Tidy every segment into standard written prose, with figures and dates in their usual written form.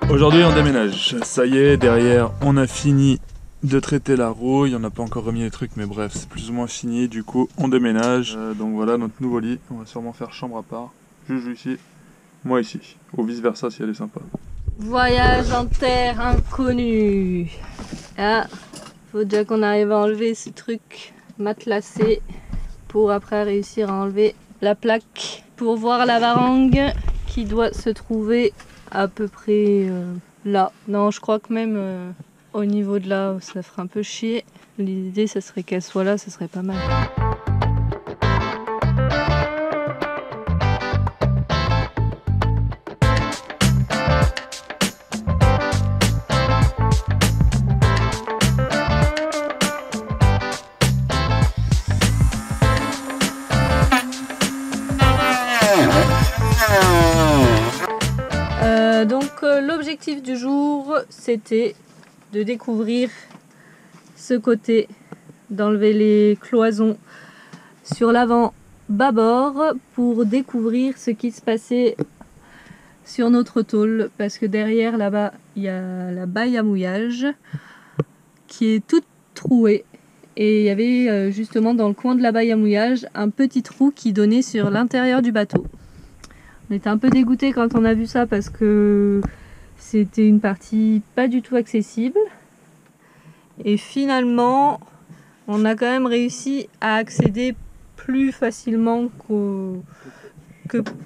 Aujourd'hui on déménage, ça y est, derrière on a fini de traiter la rouille, on n'a pas encore remis les trucs mais bref c'est plus ou moins fini, du coup on déménage. Donc voilà notre nouveau lit, on va sûrement faire chambre à part, Juju ici, moi ici, ou vice versa si elle est sympa. Voyage en terre inconnue. Ah, faut déjà qu'on arrive à enlever ce truc matelassé pour après réussir à enlever la plaque pour voir la varangue qui doit se trouver à peu près là. Non, je crois que même au niveau de là, ça ferait un peu chier. L'idée, ça serait qu'elle soit là, ça serait pas mal. L'objectif du jour, c'était de découvrir ce côté, d'enlever les cloisons sur l'avant bâbord pour découvrir ce qui se passait sur notre tôle, parce que derrière là-bas il y a la baille à mouillage qui est toute trouée et il y avait justement dans le coin de la baille à mouillage un petit trou qui donnait sur l'intérieur du bateau. On était un peu dégoûtés quand on a vu ça parce que c'était une partie pas du tout accessible. Et finalement, on a quand même réussi à accéder plus facilement que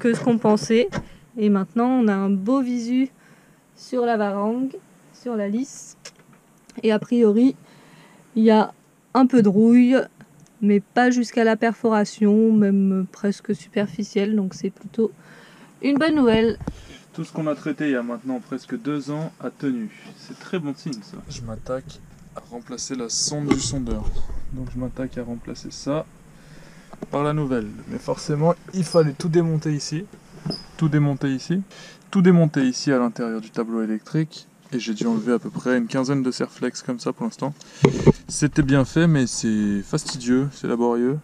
ce qu'on pensait. Et maintenant, on a un beau visu sur la varangue, sur la lisse. Et a priori, il y a un peu de rouille, mais pas jusqu'à la perforation, même presque superficielle. Donc c'est plutôt une bonne nouvelle. Tout ce qu'on a traité il y a maintenant presque 2 ans a tenu. C'est très bon signe ça. Je m'attaque à remplacer la sonde du sondeur. Donc je m'attaque à remplacer ça par la nouvelle. Mais forcément il fallait tout démonter ici. Tout démonter ici à l'intérieur du tableau électrique. Et j'ai dû enlever à peu près une quinzaine de serflex comme ça pour l'instant. C'était bien fait mais c'est fastidieux, c'est laborieux.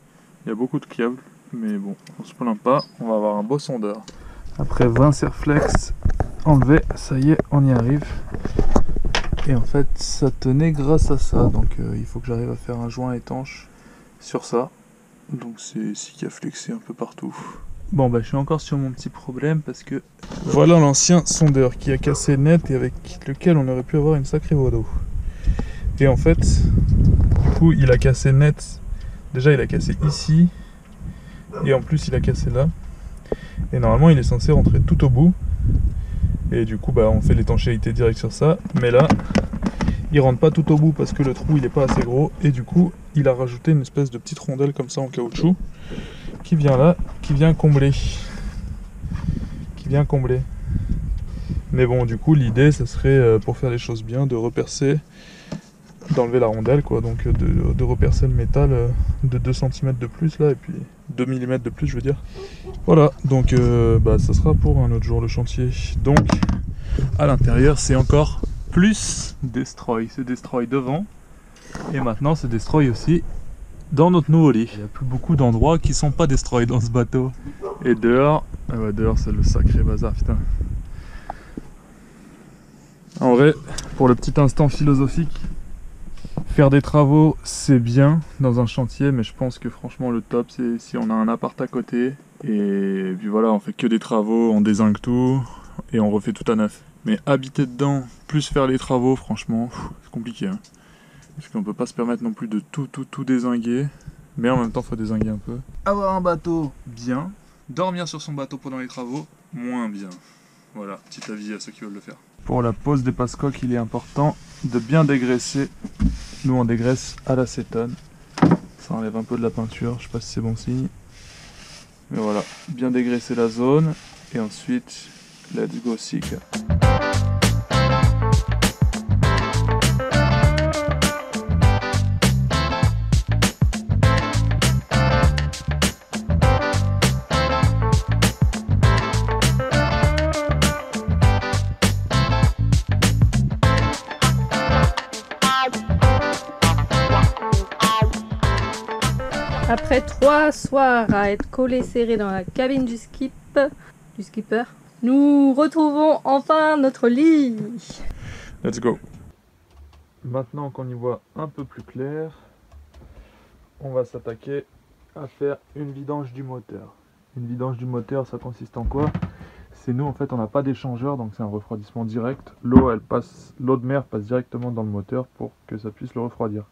Il y a beaucoup de câbles. Mais bon, on se plaint pas, on va avoir un beau sondeur. Après 20 serflex enlevés, ça y est, on y arrive. Et en fait, ça tenait grâce à ça. Donc il faut que j'arrive à faire un joint étanche sur ça. Donc c'est ici qui a flexé un peu partout. Bon bah je suis encore sur mon petit problème parce que voilà l'ancien sondeur qui a cassé net et avec lequel on aurait pu avoir une sacrée voie d'eau. Et en fait, du coup il a cassé net. Déjà il a cassé ici. Et en plus il a cassé là. Et normalement il est censé rentrer tout au bout. Et du coup bah on fait l'étanchéité directe sur ça. Mais là il rentre pas tout au bout parce que le trou il est pas assez gros. Et du coup il a rajouté une espèce de petite rondelle comme ça en caoutchouc qui vient là, qui vient combler. Mais bon du coup l'idée ça serait pour faire les choses bien de repercer, d'enlever la rondelle quoi, donc de repercer le métal de 2 cm de plus là et puis 2 mm de plus je veux dire. Voilà donc bah ça sera pour un autre jour le chantier. Donc à l'intérieur c'est encore plus destroy, c'est destroy devant et maintenant c'est destroy aussi dans notre nouveau lit. Il n'y a plus beaucoup d'endroits qui sont pas destroy dans ce bateau. Et dehors, ah ouais, dehors c'est le sacré bazar putain. En vrai, pour le petit instant philosophique, faire des travaux c'est bien dans un chantier, mais je pense que franchement le top c'est si on a un appart à côté et puis voilà on fait que des travaux, on dézingue tout et on refait tout à neuf. Mais habiter dedans plus faire les travaux franchement c'est compliqué hein. Parce qu'on peut pas se permettre non plus de tout dézinguer, mais en même temps faut dézinguer un peu. Avoir un bateau bien, dormir sur son bateau pendant les travaux moins bien. Voilà, petit avis à ceux qui veulent le faire. Pour la pose des passe-coques, il est important de bien dégraisser. Nous on dégraisse à l'acétone. Ça enlève un peu de la peinture, je sais pas si c'est bon signe. Mais voilà, bien dégraisser la zone. Et ensuite, let's go Sika. Après 3 soirs à être collés serrés dans la cabine du skipper, Nous retrouvons enfin notre lit. Let's go. Maintenant qu'on y voit un peu plus clair, on va s'attaquer à faire une vidange du moteur. Une vidange du moteur, ça consiste en quoi? C'est nous, en fait, on n'a pas d'échangeur, donc c'est un refroidissement direct. L'eau de mer passe directement dans le moteur pour que ça puisse le refroidir.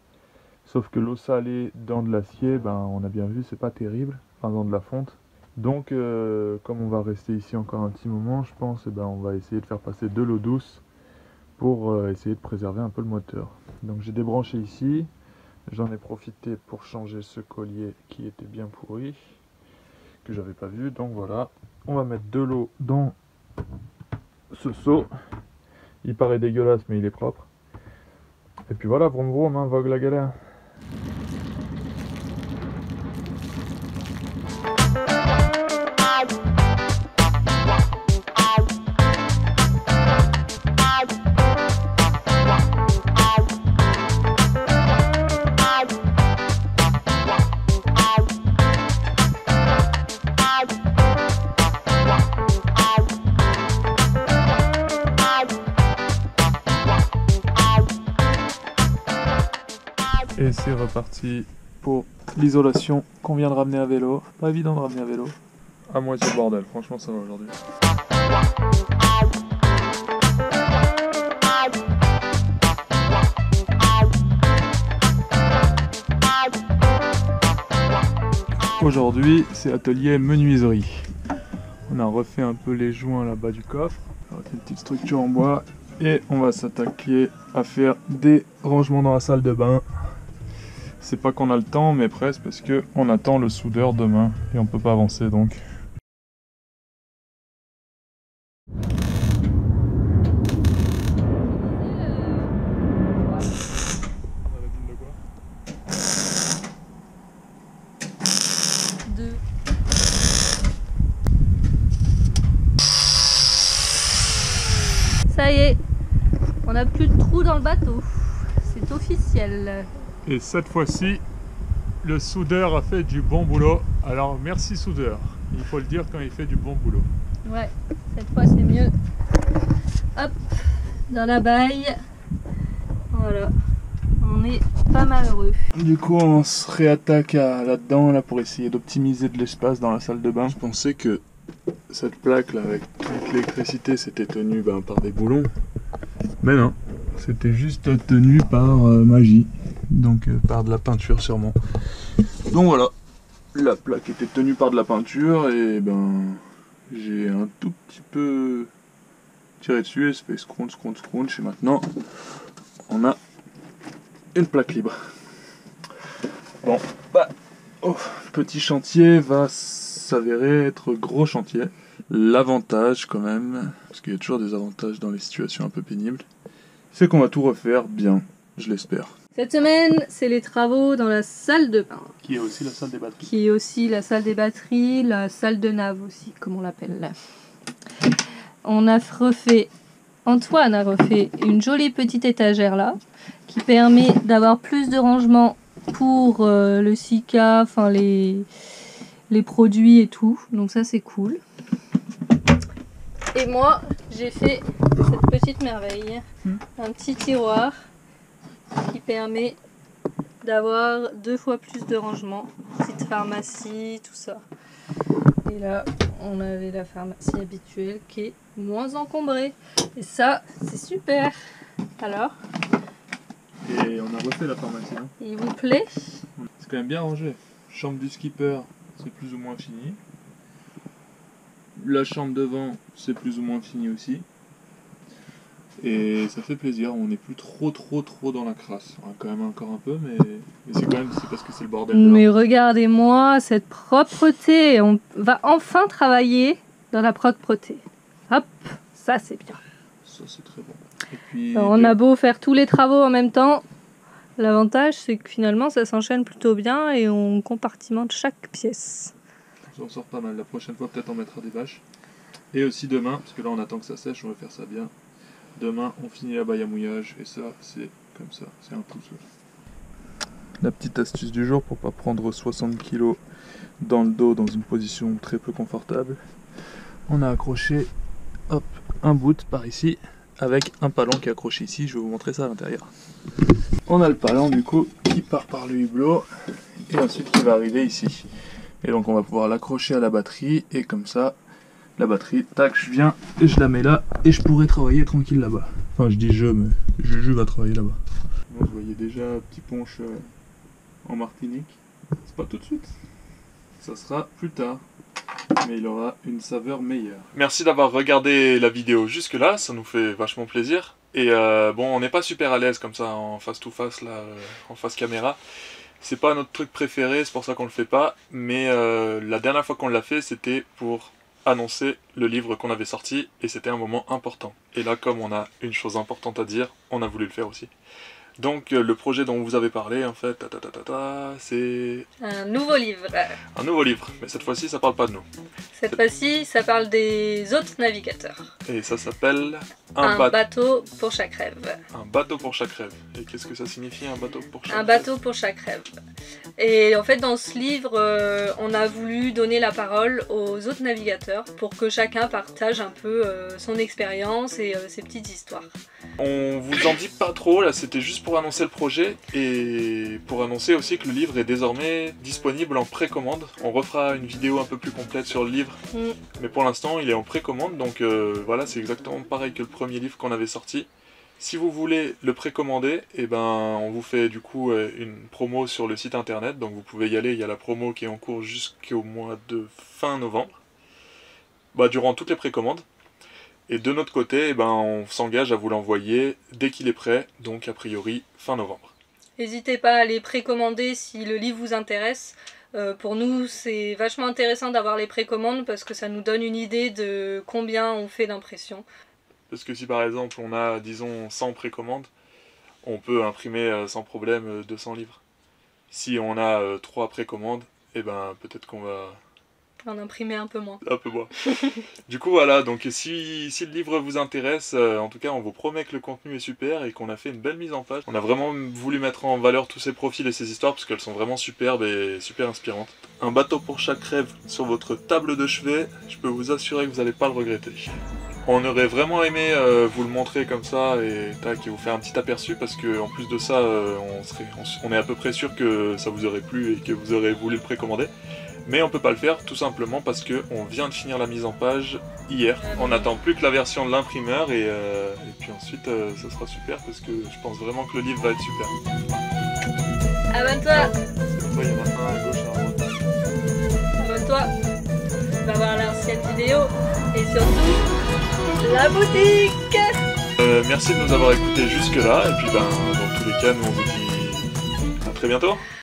Sauf que l'eau salée dans de l'acier, ben, on a bien vu, c'est pas terrible, enfin dans de la fonte. Donc, comme on va rester ici encore un petit moment, je pense, ben, on va essayer de faire passer de l'eau douce pour essayer de préserver un peu le moteur. Donc j'ai débranché ici, j'en ai profité pour changer ce collier qui était bien pourri, que j'avais pas vu. Donc voilà, on va mettre de l'eau dans ce seau. Il paraît dégueulasse mais il est propre. Et puis voilà, vroom vroom, hein, vogue la galère. Et c'est reparti pour l'isolation qu'on vient de ramener à vélo. Pas évident de ramener à vélo. À moitié bordel, franchement ça va aujourd'hui. Aujourd'hui c'est atelier menuiserie. On a refait un peu les joints là-bas du coffre. On va faire une petite structure en bois. Et on va s'attaquer à faire des rangements dans la salle de bain. C'est pas qu'on a le temps, mais presque, parce que on attend le soudeur demain et on peut pas avancer donc. Ça y est, on n'a plus de trou dans le bateau. C'est officiel. Et cette fois-ci, le soudeur a fait du bon boulot. Alors merci soudeur, il faut le dire quand il fait du bon boulot. Ouais, cette fois c'est mieux. Hop, dans la baille. Voilà, on est pas malheureux. Du coup on se réattaque là-dedans là, pour essayer d'optimiser de l'espace dans la salle de bain. Je pensais que cette plaque là avec toute l'électricité c'était tenu par des boulons. Mais non, c'était juste tenu par magie. Donc par de la peinture sûrement. Donc voilà, la plaque était tenue par de la peinture et j'ai un tout petit peu tiré dessus et ça fait scrunch et maintenant on a une plaque libre. Bon, petit chantier va s'avérer être gros chantier. L'avantage quand même, parce qu'il y a toujours des avantages dans les situations un peu pénibles, c'est qu'on va tout refaire bien, je l'espère. Cette semaine, c'est les travaux dans la salle de bain. Qui est aussi la salle des batteries. Qui est aussi la salle des batteries, la salle de nave aussi, comme on l'appelle. Antoine a refait une jolie petite étagère là, qui permet d'avoir plus de rangement pour le Sika, enfin les produits et tout. Donc ça c'est cool. Et moi, j'ai fait cette petite merveille. Un petit tiroir qui permet d'avoir 2 fois plus de rangement. Petite pharmacie, tout ça. Et là, on avait la pharmacie habituelle qui est moins encombrée. Et ça, c'est super. Alors? Et on a refait la pharmacie. Hein. Il vous plaît? C'est quand même bien rangé. Chambre du skipper, c'est plus ou moins fini. La chambre devant, c'est plus ou moins fini aussi. Et ça fait plaisir, on n'est plus trop dans la crasse. On a quand même encore un peu, mais c'est parce que c'est le bordel. Mais regardez-moi cette propreté. On va enfin travailler dans la propreté. Hop, ça c'est bien. Ça c'est très bon. Et puis, alors, on a beau faire tous les travaux en même temps. L'avantage c'est que finalement ça s'enchaîne plutôt bien et on compartimente chaque pièce. On s'en sort pas mal. La prochaine fois peut-être on mettra des bâches. Et aussi demain, parce que là on attend que ça sèche, on va faire ça bien. Demain, on finit la baille à mouillage et ça, c'est comme ça, c'est un tout seul. La petite astuce du jour pour pas prendre 60 kg dans le dos dans une position très peu confortable. On a accroché hop, un bout par ici, avec un palan qui est accroché ici, je vais vous montrer ça à l'intérieur. On a le palan du coup qui part par le hublot et ensuite qui va arriver ici. Et donc on va pouvoir l'accrocher à la batterie et comme ça, la batterie, tac, je viens et je la mets là et je pourrai travailler tranquille là-bas. Enfin je dis je, mais Juju va travailler là-bas. Vous voyez déjà un petit punch en Martinique. C'est pas tout de suite, ça sera plus tard. Mais il aura une saveur meilleure. Merci d'avoir regardé la vidéo jusque là, ça nous fait vachement plaisir. Et bon, on n'est pas super à l'aise comme ça en face to face, là, en face caméra. C'est pas notre truc préféré, c'est pour ça qu'on le fait pas. Mais la dernière fois qu'on l'a fait, c'était pour annoncer le livre qu'on avait sorti. Et c'était un moment important. Et là, comme on a une chose importante à dire, on a voulu le faire aussi. Donc le projet dont vous avez parlé, en fait, c'est... Un nouveau livre. Un nouveau livre, mais cette fois-ci ça parle pas de nous. Cette fois-ci, ça parle des autres navigateurs. Et ça s'appelle Un bateau pour chaque rêve. Un bateau pour chaque rêve. Et qu'est-ce que ça signifie un bateau pour chaque rêve? Un bateau pour chaque rêve. Et en fait dans ce livre, on a voulu donner la parole aux autres navigateurs pour que chacun partage un peu son expérience et ses petites histoires. On vous en dit pas trop, là c'était juste pour annoncer le projet et pour annoncer aussi que le livre est désormais disponible en précommande. On refera une vidéo un peu plus complète sur le livre, mais pour l'instant il est en précommande, donc voilà, c'est exactement pareil que le premier livre qu'on avait sorti. Si vous voulez le précommander, eh ben, on vous fait du coup une promo sur le site internet, donc vous pouvez y aller, il y a la promo qui est en cours jusqu'au mois de fin novembre, durant toutes les précommandes. Et de notre côté, eh ben, on s'engage à vous l'envoyer dès qu'il est prêt, donc a priori fin novembre. N'hésitez pas à les précommander si le livre vous intéresse. Pour nous, c'est vachement intéressant d'avoir les précommandes parce que ça nous donne une idée de combien on fait d'impression. Parce que si par exemple on a, disons, 100 précommandes, on peut imprimer sans problème 200 livres. Si on a 3 précommandes, eh ben, peut-être qu'on va... en imprimer un peu moins. Un peu moins. Du coup voilà, donc si le livre vous intéresse, en tout cas on vous promet que le contenu est super et qu'on a fait une belle mise en page. On a vraiment voulu mettre en valeur tous ces profils et ces histoires parce qu'elles sont vraiment superbes et super inspirantes. Un bateau pour chaque rêve sur votre table de chevet, je peux vous assurer que vous n'allez pas le regretter. On aurait vraiment aimé vous le montrer comme ça et vous faire un petit aperçu parce que en plus de ça, on est à peu près sûr que ça vous aurait plu et que vous aurez voulu le précommander. Mais on peut pas le faire tout simplement parce qu'on vient de finir la mise en page hier. On n'attend plus que la version de l'imprimeur et puis ensuite ça sera super parce que je pense vraiment que le livre va être super. Abonne-toi! Il y en a un à gauche et un à droite. Abonne-toi! Va voir l'ancienne vidéo et surtout la boutique! Merci de nous avoir écoutés jusque là et puis dans tous les cas nous on vous dit à très bientôt.